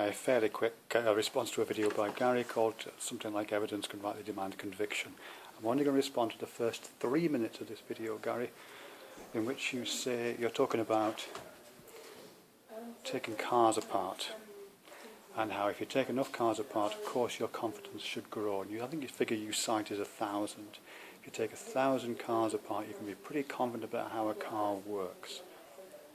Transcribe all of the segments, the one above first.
a fairly quick response to a video by Gary called something like Evidence Can Rightly Demand Conviction. I'm only going to respond to the first 3 minutes of this video, Gary, in which you say you're talking about taking cars apart, and how if you take enough cars apart, of course your confidence should grow. And I think the figure you cite is 1,000. If you take 1,000 cars apart, you can be pretty confident about how a car works.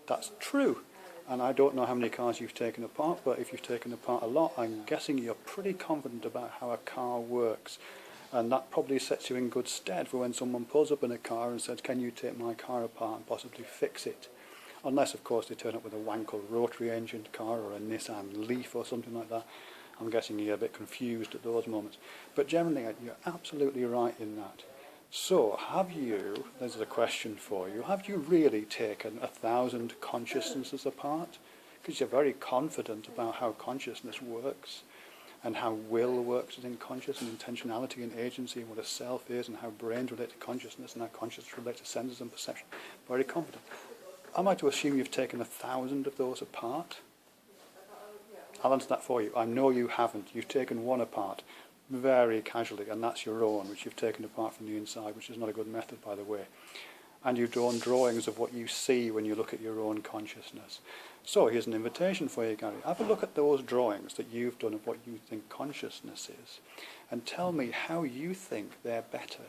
That's true. And I don't know how many cars you've taken apart, but if you've taken apart a lot, I'm guessing you're pretty confident about how a car works. And that probably sets you in good stead for when someone pulls up in a car and says, "Can you take my car apart and possibly fix it?" Unless, of course, they turn up with a Wankel rotary engined car or a Nissan Leaf or something like that. I'm guessing you're a bit confused at those moments. But generally, you're absolutely right in that. So, this is a question for you, have you really taken 1,000 consciousnesses apart? Because you're very confident about how consciousness works, and how will works within consciousness, and intentionality and agency, and what a self is, and how brains relate to consciousness, and how consciousness relates to senses and perception. Very confident. Am I to assume you've taken 1,000 of those apart? I'll answer that for you. I know you haven't. You've taken one apart, very casually, and that's your own, which you've taken apart from the inside, which is not a good method, by the way. And you've drawn drawings of what you see when you look at your own consciousness. So here's an invitation for you, Gary. Have a look at those drawings that you've done of what you think consciousness is, and tell me how you think they're better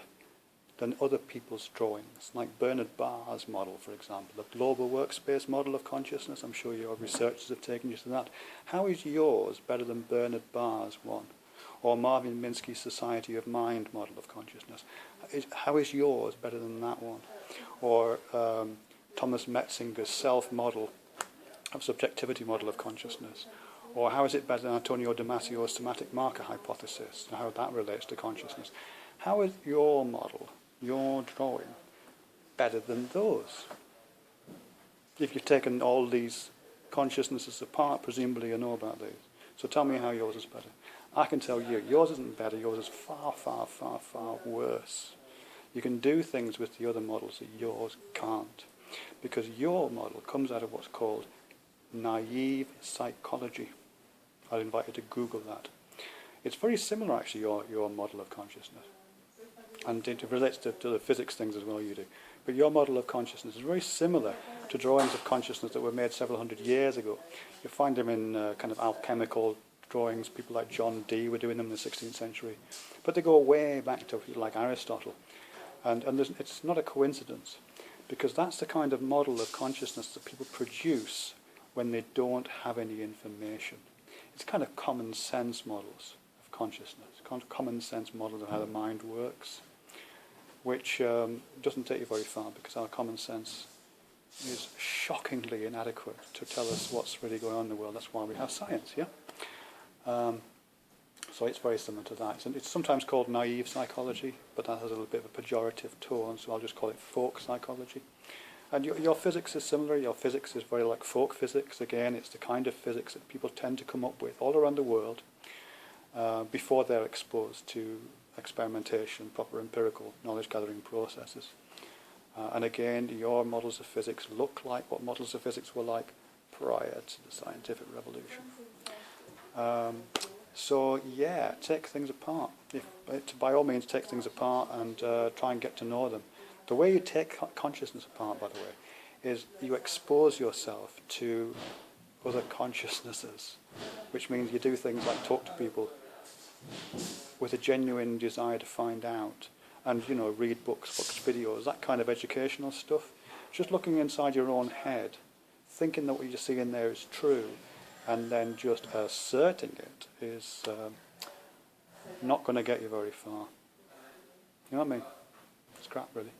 than other people's drawings, like Bernard Barr's model, for example, the global workspace model of consciousness. I'm sure your researchers have taken you to that. How is yours better than Bernard Barr's one? Or Marvin Minsky's Society of Mind model of consciousness? How is yours better than that one? Or Thomas Metzinger's self model of subjectivity model of consciousness? Or how is it better than Antonio Damasio's somatic marker hypothesis, and how that relates to consciousness? How is your model, your drawing, better than those? If you've taken all these consciousnesses apart, presumably you know about these. So tell me how yours is better. I can tell you, yours isn't better, yours is far, far, far, far worse. You can do things with the other models that yours can't, because your model comes out of what's called naive psychology. I'll invite you to Google that. It's very similar, actually, your model of consciousness. And it relates to the physics things as well you do. But your model of consciousness is very similar to drawings of consciousness that were made several hundred years ago. You find them in kind of alchemical drawings. People like John Dee were doing them in the 16th century. But they go way back to like Aristotle. And it's not a coincidence, because that's the kind of model of consciousness that people produce when they don't have any information. It's kind of common sense models of consciousness, common sense models of how the mind works, which doesn't take you very far, because our common sense is shockingly inadequate to tell us what's really going on in the world. That's why we have science, yeah? So it's very similar to that. It's sometimes called naive psychology, but that has a little bit of a pejorative tone, so I'll just call it folk psychology. And your physics is similar. Your physics is very like folk physics. Again, it's the kind of physics that people tend to come up with all around the world before they're exposed to experimentation, proper empirical knowledge-gathering processes. And again, your models of physics look like what models of physics were like prior to the scientific revolution. So yeah, take things apart. By all means, take things apart and try and get to know them. The way you take consciousness apart, by the way, is you expose yourself to other consciousnesses, which means you do things like talk to people with a genuine desire to find out, and read books, watch videos, that kind of educational stuff. Just looking inside your own head, thinking that what you see in there is true, and then just asserting it is not going to get you very far. You know what I mean? It's crap, really.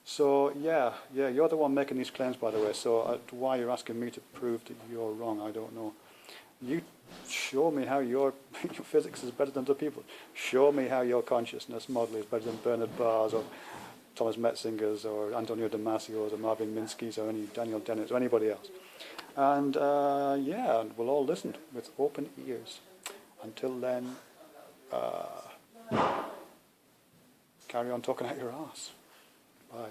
So yeah, you're the one making these claims, by the way, so why you're asking me to prove that you're wrong, I don't know. You show me how your physics is better than other people. Show me how your consciousness model is better than Bernard Barr's or Thomas Metzinger's or Antonio Damasio's or Marvin Minsky's or any Daniel Dennett's or anybody else. And we'll all listen with open ears. Until then, carry on talking out your arse. Bye.